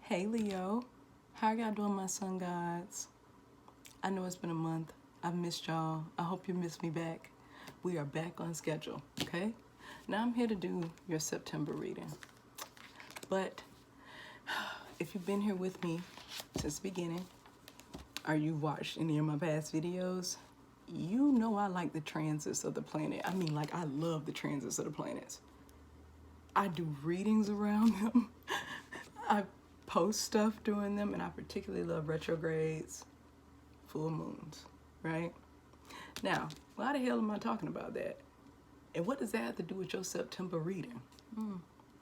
Hey Leo, how are y'all doing, my sun gods? I know it's been a month. I've missed y'all. I hope you missed me back. We are back on schedule, okay? Now I'm here to do your September reading. But if you've been here with me since the beginning, or you've watched any of my past videos, you know I like the transits of the planet. I mean, like, I love the transits of the planets. I do readings around them. I post stuff during them, and I particularly love retrogrades, full moons, right? Now, why the hell am I talking about that? And what does that have to do with your September reading? I'm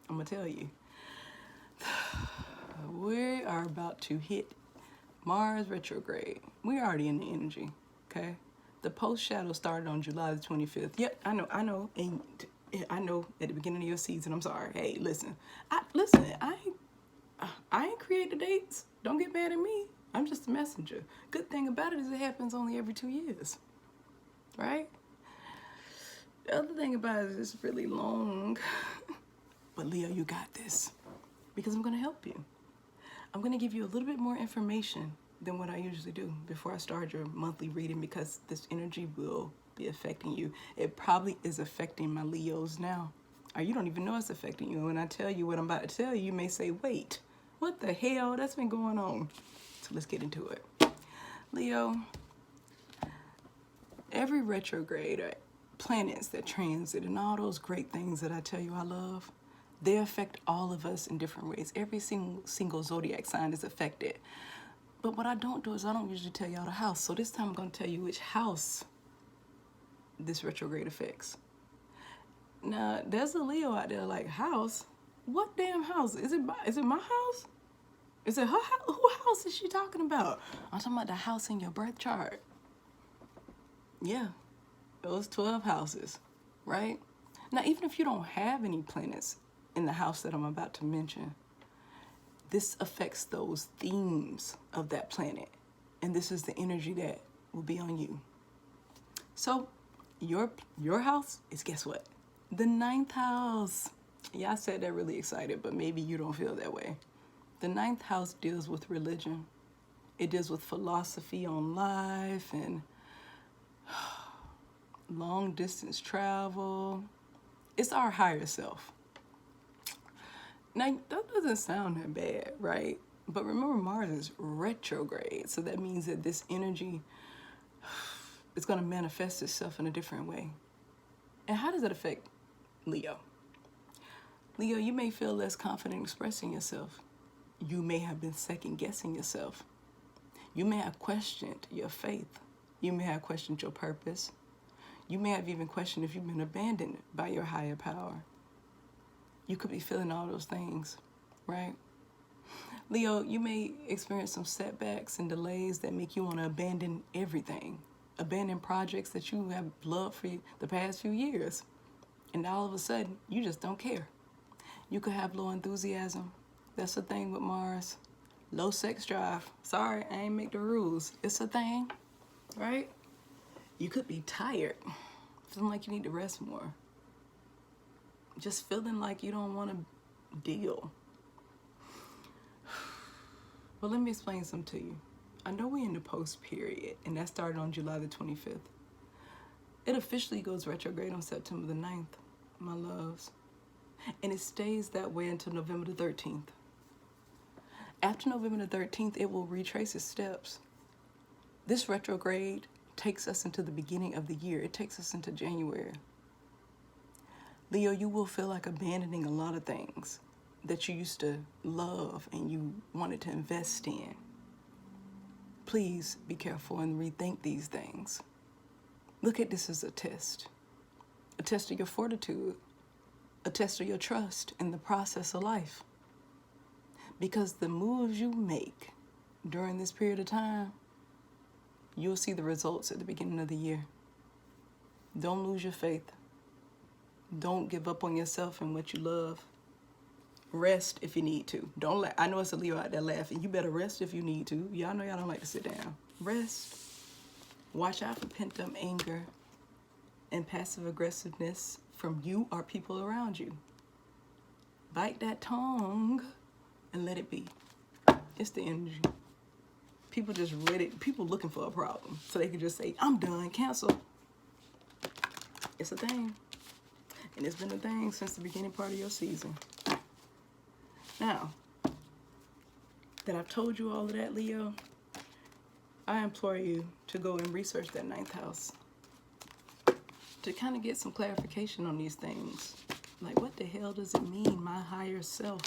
gonna tell you. We are about to hit Mars retrograde. We're already in the energy, okay? The post shadow started on July the 25th. Yep, I know, and I know at the beginning of your season. I'm sorry. Hey, listen, I ain't create the dates. Don't get mad at me. I'm just a messenger. Good thing about it is it happens only every 2 years, right? The other thing about it is it's really long. But Leo, you got this, because I'm gonna help you. I'm gonna give you a little bit more information than what I usually do before I start your monthly reading, because this energy will be affecting you. It probably is affecting my Leos now. Or you don't even know it's affecting you. When I tell you what I'm about to tell you, you may say, wait, what the hell? That's been going on. So let's get into it. Leo, every retrograde or planets that transit and all those great things that I tell you I love, they affect all of us in different ways. Every single zodiac sign is affected. But what I don't do is I don't usually tell y'all the house. So this time I'm going to tell you which house this retrograde affects. Now, there's a Leo out there like, house? What damn house? Is it my house? Is it her house? Who house is she talking about? I'm talking about the house in your birth chart. Yeah, those 12 houses, right? Now, even if you don't have any planets in the house that I'm about to mention, this affects those themes of that planet. And this is the energy that will be on you. So your house is, guess what? The 9th house. Yeah, I said that really excited, but maybe you don't feel that way. The 9th house deals with religion. It deals with philosophy on life and long distance travel. It's our higher self. Now, that doesn't sound that bad, right? But remember, Mars is retrograde. So that means that this energy is going to manifest itself in a different way. And how does that affect Leo? Leo, you may feel less confident expressing yourself. You may have been second guessing yourself. You may have questioned your faith. You may have questioned your purpose. You may have even questioned if you've been abandoned by your higher power. You could be feeling all those things, right? Leo, you may experience some setbacks and delays that make you want to abandon everything. Abandon projects that you have loved for the past few years. And all of a sudden, you just don't care. You could have low enthusiasm. That's the thing with Mars. Low sex drive. Sorry, I ain't make the rules. It's a thing, right? You could be tired. Feeling like you need to rest more. Just feeling like you don't want to deal. Well, let me explain something to you. I know we're in the post period, and that started on July the 25th. It officially goes retrograde on September the 9th, my loves. And it stays that way until November the 13th. After November the 13th, it will retrace its steps. This retrograde takes us into the beginning of the year. It takes us into January. Leo, you will feel like abandoning a lot of things that you used to love and you wanted to invest in. Please be careful and rethink these things. Look at this as a test of your fortitude, a test of your trust in the process of life. Because the moves you make during this period of time, you'll see the results at the beginning of the year. Don't lose your faith. Don't give up on yourself and what you love. Rest if you need to. Don't I know it's a Leo out there laughing. You better rest if you need to. Y'all know y'all don't like to sit down. Rest. Watch out for pent-up anger and passive aggressiveness from you or people around you. Bite that tongue and let it be. It's the energy. People just ready. People looking for a problem so they can just say, I'm done, cancel. It's a thing. And it's been a thing since the beginning part of your season. Now, that I've told you all of that, Leo, I implore you to go and research that 9th house to kind of get some clarification on these things. Like, what the hell does it mean, my higher self?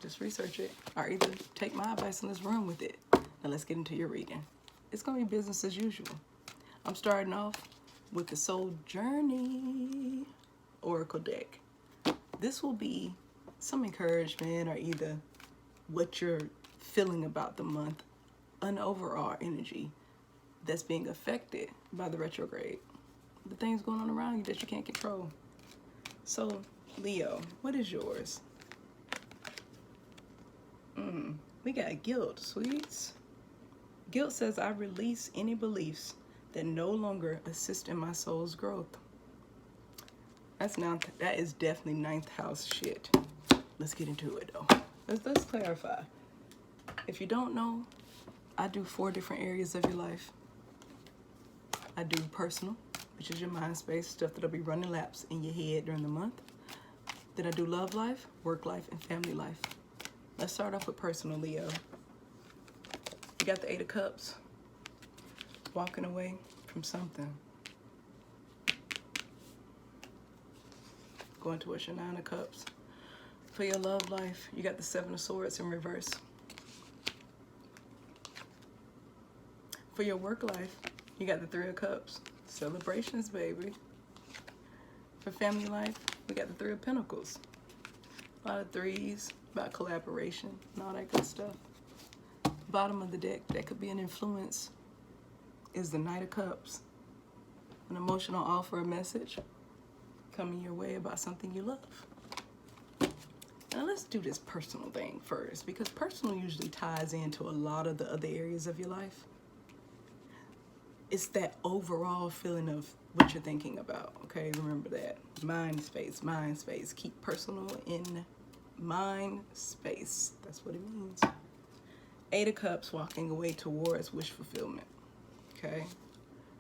Just research it, or either take my advice in this room with it. Now let's get into your reading. It's gonna be business as usual. I'm starting off with the Soul Journey Oracle deck. This will be some encouragement or either what you're feeling about the month, an overall energy that's being affected by the retrograde, the things going on around you that you can't control. So, Leo, what is yours? We got guilt, sweets. Guilt says I release any beliefs that no longer assist in my soul's growth. That is definitely 9th house shit. Let's get into it though. Let's clarify. If you don't know, I do 4 different areas of your life. I do personal, which is your mind space, stuff that'll be running laps in your head during the month. Then I do love life, work life, and family life. Let's start off with personal, Leo. You got the 8 of Cups. Walking away from something. Going towards your 9 of Cups. For your love life, you got the 7 of Swords in reverse. For your work life, you got the 3 of Cups. Celebrations, baby. For family life, we got the 3 of Pentacles. A lot of 3s, about collaboration and all that good stuff. Bottom of the deck, that could be an influence, is the Knight of Cups. An emotional offer, a message coming your way about something you love. Now let's do this personal thing first, because personal usually ties into a lot of the other areas of your life. It's that overall feeling of what you're thinking about, okay? Remember that. Mind space, mind space. Keep personal in mind space. That's what it means. 8 of Cups, walking away towards wish fulfillment, okay?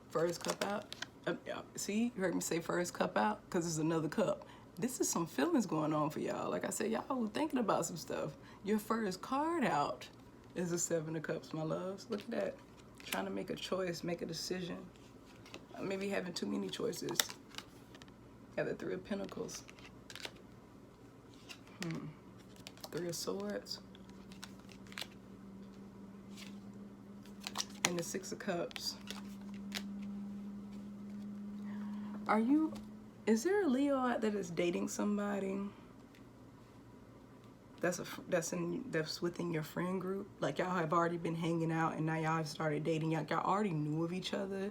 First cup out. See, you heard me say first cup out because there's another cup. This is some feelings going on for y'all. Like I said, y'all were thinking about some stuff. Your first card out is the 7 of Cups, my loves. Look at that. Trying to make a choice, make a decision. Maybe having too many choices. Got the 3 of Pentacles. 3 of Swords. And the 6 of Cups. Is there a Leo out there that's dating somebody that's within your friend group? Like y'all have already been hanging out and now y'all have started dating. Y'all already knew of each other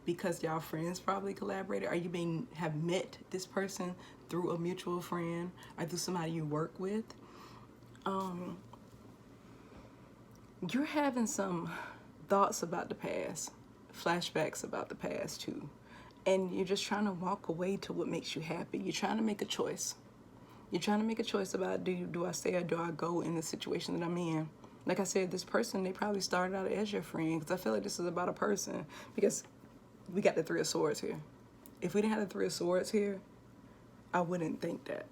because y'all friends probably collaborated. Or you have met this person through a mutual friend or through somebody you work with. You're having some thoughts about the past, flashbacks about the past too. And you're just trying to walk away to what makes you happy. You're trying to make a choice. You're trying to make a choice about do I stay or do I go in the situation that I'm in. Like I said, this person, they probably started out as your friend, because I feel like this is about a person, because we got the 3 of Swords here. If we didn't have the 3 of Swords here, I wouldn't think that.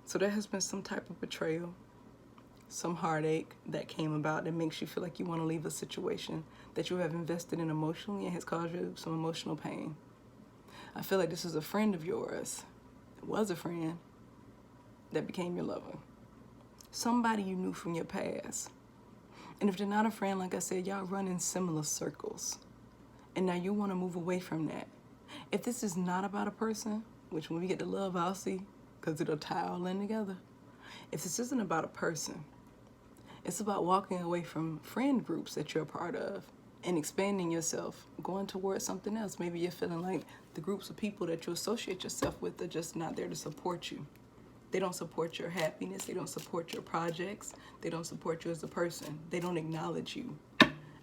So there has been some type of betrayal, some heartache that came about that makes you feel like you want to leave a situation that you have invested in emotionally and has caused you some emotional pain. I feel like this is a friend of yours. It was a friend that became your lover. Somebody you knew from your past. And if they're not a friend, like I said, y'all run in similar circles. And now you want to move away from that. If this is not about a person, which when we get to love, I'll see, because it'll tie all in together. If this isn't about a person, it's about walking away from friend groups that you're a part of and expanding yourself, going towards something else. Maybe you're feeling like the groups of people that you associate yourself with are just not there to support you. They don't support your happiness. They don't support your projects. They don't support you as a person. They don't acknowledge you.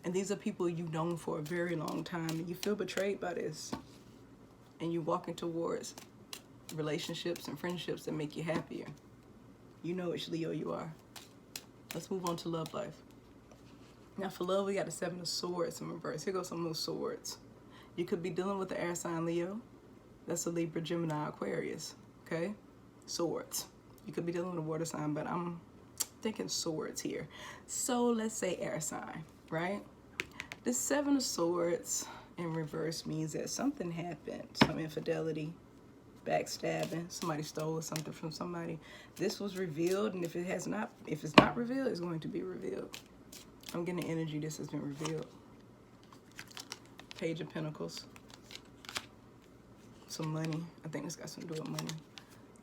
And these are people you've known for a very long time, and you feel betrayed by this. And you're walking towards relationships and friendships that make you happier. You know which Leo you are. Let's move on to love life. Now for love, we got the Seven of Swords in reverse. Here goes some of those swords. You could be dealing with the air sign Leo. That's a Libra, Gemini, Aquarius. Okay? Swords. You could be dealing with a water sign, but I'm thinking swords here. So let's say air sign, right? The Seven of Swords in reverse means that something happened, some infidelity, backstabbing, somebody stole something from somebody. This was revealed, and if it's not revealed, it's going to be revealed. I'm getting the energy this has been revealed. Page of Pentacles. Some money. I think this got something to do with money.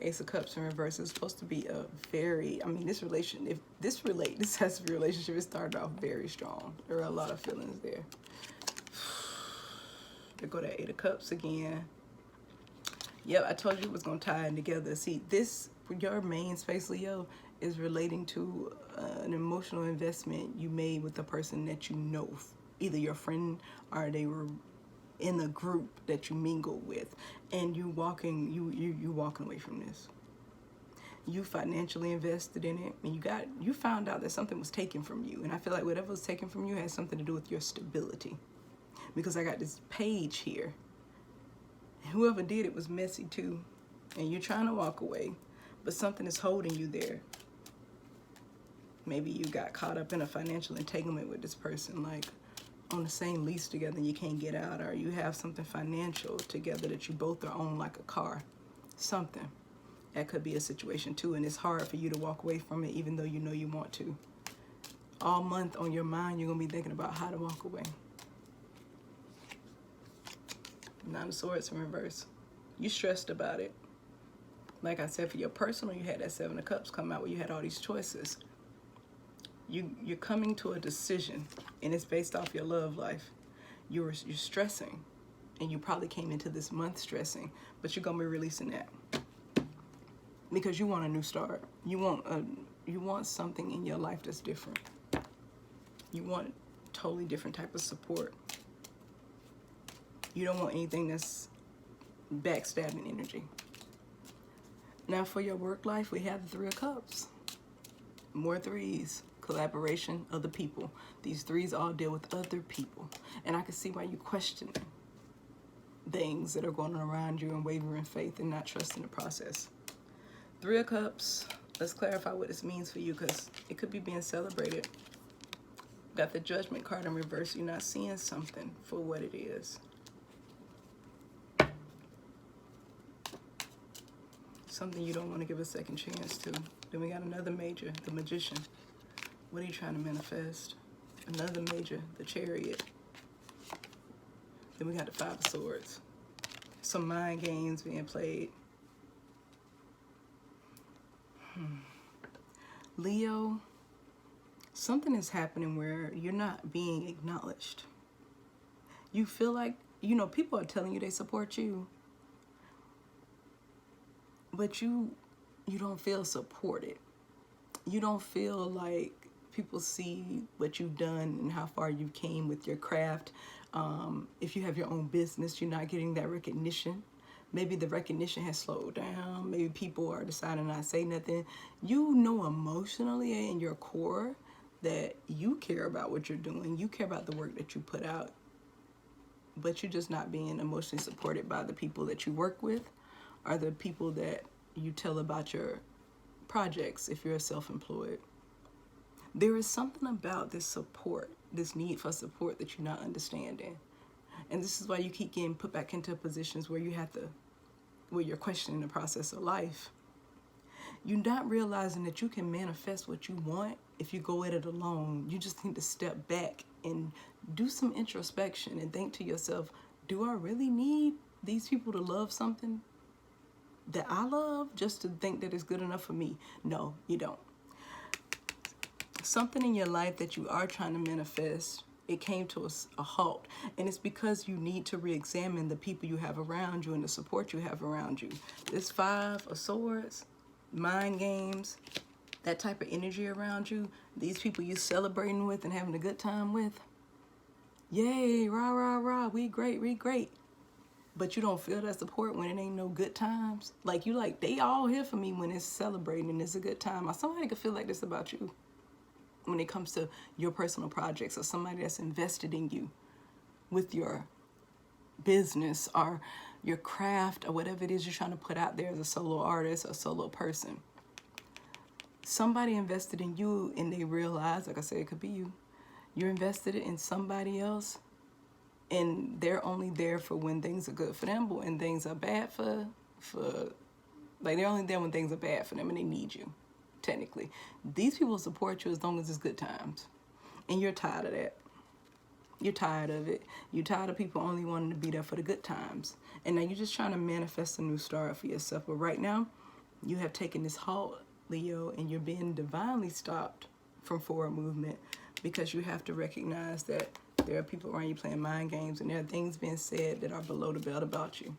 Ace of Cups in reverse is supposed to be a very, I mean, this has to be a relationship. It started off very strong. There are a lot of feelings there. They go to Eight of Cups again. Yep, I told you it was going to tie in together. See, this, your main space, Leo, is relating to an emotional investment you made with the person that you know. Either your friend or they were in a group that you mingle with, and you walking away from this. You financially invested in it, and you found out that something was taken from you. And I feel like whatever was taken from you has something to do with your stability. Because I got this page here. Whoever did it was messy too. And you're trying to walk away, but something is holding you there. Maybe you got caught up in a financial entanglement with this person, like on the same lease together and you can't get out, or you have something financial together that you both are on, like a car. Something. That could be a situation too, and it's hard for you to walk away from it even though you know you want to. All month on your mind, you're going to be thinking about how to walk away. Nine of Swords in reverse. You stressed about it. Like I said, for your personal, you had that Seven of Cups come out where you had all these choices. You're coming to a decision, and it's based off your love life. You're stressing, and you probably came into this month stressing, but you're gonna be releasing that because you want a new start. You want something in your life that's different. You want totally different type of support. You don't want anything that's backstabbing energy. Now for your work life, we have the Three of Cups. More threes. Collaboration, other people. These threes all deal with other people. And I can see why you question things that are going on around you and wavering faith and not trusting the process. Three of Cups. Let's clarify what this means for you, because it could be being celebrated. Got the Judgment card in reverse. You're not seeing something for what it is. Something you don't want to give a second chance to. Then we got another major, the Magician. What are you trying to manifest? Another major, the Chariot. Then we got the Five of Swords. Some mind games being played. Leo, something is happening where you're not being acknowledged. You feel like, you know, people are telling you they support you, but you don't feel supported. You don't feel like people see what you've done and how far you came with your craft. If you have your own business, you're not getting that recognition. Maybe the recognition has slowed down. Maybe people are deciding not to say nothing. You know emotionally in your core that you care about what you're doing. You care about the work that you put out. But you're just not being emotionally supported by the people that you work with or the people that you tell about your projects if you're self-employed. There is something about this support, this need for support that you're not understanding. And this is why you keep getting put back into positions where you're questioning the process of life. You're not realizing that you can manifest what you want if you go at it alone. You just need to step back and do some introspection and think to yourself, do I really need these people to love something that I love just to think that it's good enough for me? No, you don't. Something in your life that you are trying to manifest, it came to a halt. And it's because you need to re-examine the people you have around you and the support you have around you. This Five of Swords, mind games, that type of energy around you, these people you celebrating with and having a good time with. Yay, rah, rah, rah, we great, we great. But you don't feel that support when it ain't no good times. Like they all here for me when it's celebrating and it's a good time. Or somebody could feel like this about you. when it comes to your personal projects or somebody that's invested in you with your business or your craft or whatever it is you're trying to put out there as a solo artist or solo person. Somebody invested in you and they realize, like I said, it could be you. You're invested in somebody else and they're only there for when things are good for them, but when things are bad like they're only there when things are bad for them and they need you, technically. These people support you as long as it's good times. And you're tired of that. You're tired of it. You're tired of people only wanting to be there for the good times. And now you're just trying to manifest a new start for yourself. But right now, you have taken this halt, Leo, and you're being divinely stopped from forward movement because you have to recognize that there are people around you playing mind games and there are things being said that are below the belt about you.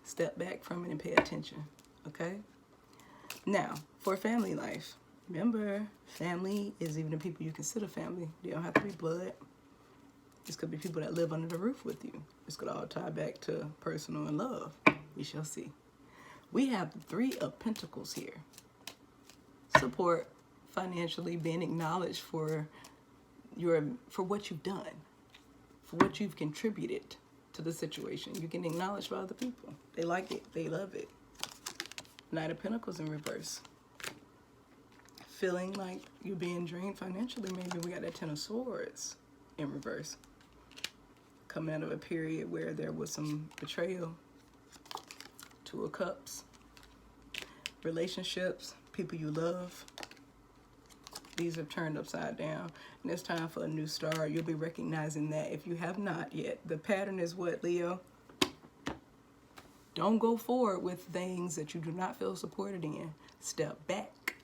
Step back from it and pay attention, okay? Now, for family life, remember, family is even the people you consider family. They don't have to be blood. This could be people that live under the roof with you. This could all tie back to personal and love. We shall see. We have the Three of Pentacles here. Support, financially, being acknowledged for what you've done, for what you've contributed to the situation. You can acknowledge by other people. They like it. They love it. Knight of Pentacles in reverse. Feeling like you're being drained financially. Maybe we got that Ten of Swords in reverse. Coming out of a period where there was some betrayal. Two of Cups. Relationships. People you love. These have turned upside down. And it's time for a new start. You'll be recognizing that if you have not yet. The pattern is what, Leo? Don't go forward with things that you do not feel supported in. Step back.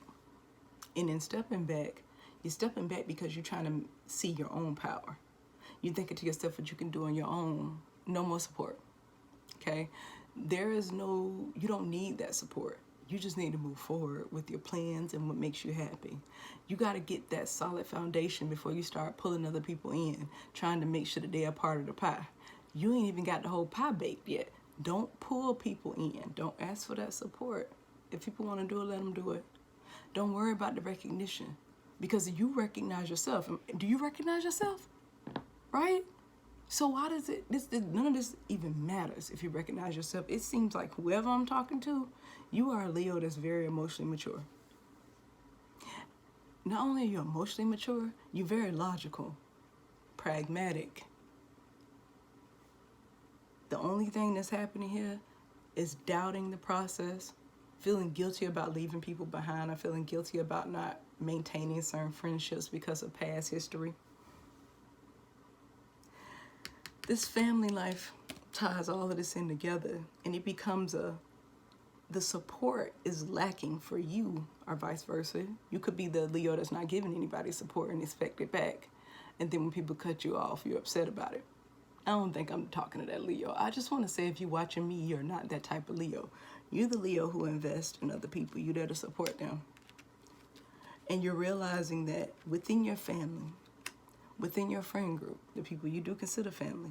And in stepping back, you're stepping back because you're trying to see your own power. You're thinking to yourself what you can do on your own. No more support. Okay? You don't need that support. You just need to move forward with your plans and what makes you happy. You got to get that solid foundation before you start pulling other people in, trying to make sure that they are part of the pie. You ain't even got the whole pie baked yet. Don't pull people in. Don't ask for that support. If people want to do it, let them do it. Don't worry about the recognition because you recognize yourself. Do you recognize yourself? Right? So why does none of this even matters if you recognize yourself? It seems like whoever I'm talking to, you are a Leo that's very emotionally mature. Not only are you emotionally mature, you're very logical, pragmatic. The only thing that's happening here is doubting the process, feeling guilty about leaving people behind, or feeling guilty about not maintaining certain friendships because of past history. This family life ties all of this in together, and it becomes the support is lacking for you, or vice versa. You could be the Leo that's not giving anybody support and expect it back. And then when people cut you off, you're upset about it. I don't think I'm talking to that Leo. I just want to say, if you're watching me, you're not that type of Leo. You're the Leo who invests in other people. You're there to support them. And you're realizing that within your family, within your friend group, the people you do consider family,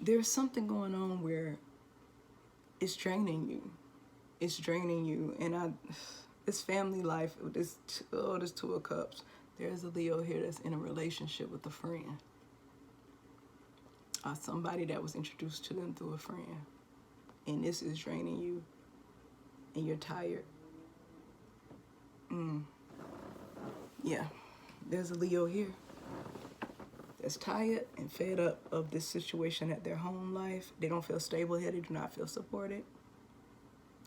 there's something going on where it's draining you. It's draining you. And this family life, this Two of Cups, there's a Leo here that's in a relationship with a friend. Or somebody that was introduced to them through a friend. And this is draining you. And you're tired. Yeah, there's a Leo here that's tired and fed up of this situation at their home life. They don't feel stable here. They do not feel supported.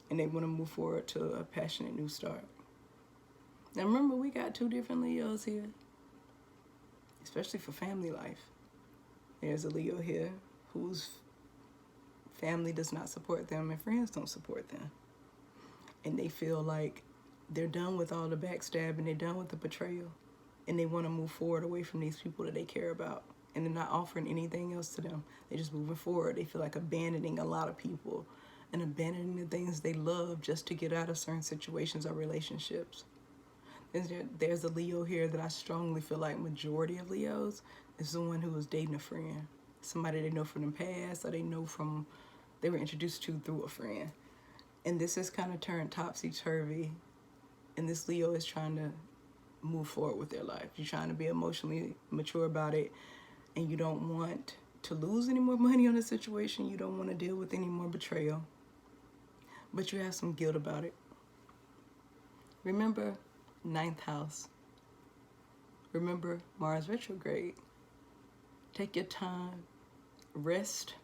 And they want to move forward to a passionate new start. Now remember, we got two different Leos here, especially for family life. There's a Leo here whose family does not support them and friends don't support them. And they feel like they're done with all the backstabbing, they're done with the betrayal, and they want to move forward away from these people that they care about. And they're not offering anything else to them. They're just moving forward. They feel like abandoning a lot of people and abandoning the things they love just to get out of certain situations or relationships. There's a Leo here that I strongly feel like majority of Leos is the one who was dating a friend. Somebody they know from the past, or they were introduced to through a friend. And this has kind of turned topsy-turvy And this Leo is trying to move forward with their life. You're trying to be emotionally mature about it, and you don't want to lose any more money on the situation. You don't want to deal with any more betrayal, but you have some guilt about it. Remember, 9th house. Remember Mars retrograde. Take your time. Rest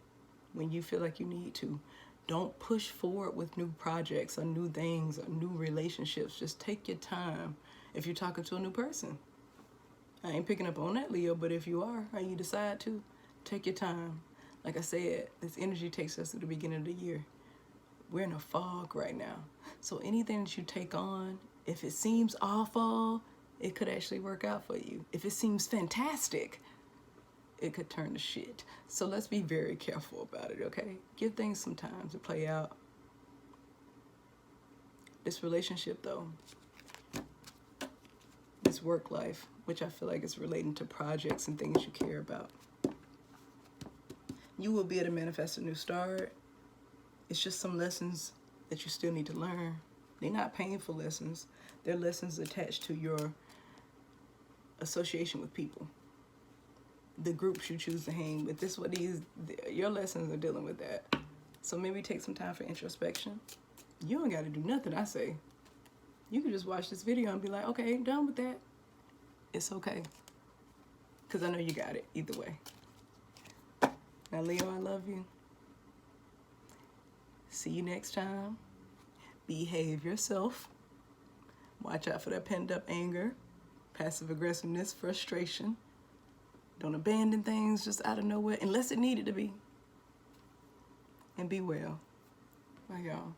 when you feel like you need to. Don't push forward with new projects or new things or new relationships. Just take your time if you're talking to a new person. I ain't picking up on that, Leo, but if you are, or you decide to, take your time. Like I said, this energy takes us to the beginning of the year. We're in a fog right now. So anything that you take on, if it seems awful, it could actually work out for you. If it seems fantastic, it could turn to shit. So let's be very careful about it, okay? Give things some time to play out. This relationship, though, this work life, which I feel like is relating to projects and things you care about, you will be able to manifest a new start. It's just some lessons that you still need to learn. They're not painful lessons. They're lessons attached to your association with people, the groups you choose to hang with. This is what your lessons are dealing with that. So maybe take some time for introspection. You don't got to do nothing, I say. You can just watch this video and be like, okay, done with that. It's okay. Because I know you got it either way. Now, Leo, I love you. See you next time. Behave yourself. Watch out for that pent up anger, passive aggressiveness, frustration. Don't abandon things just out of nowhere unless it needed to be. And be well. Bye, y'all.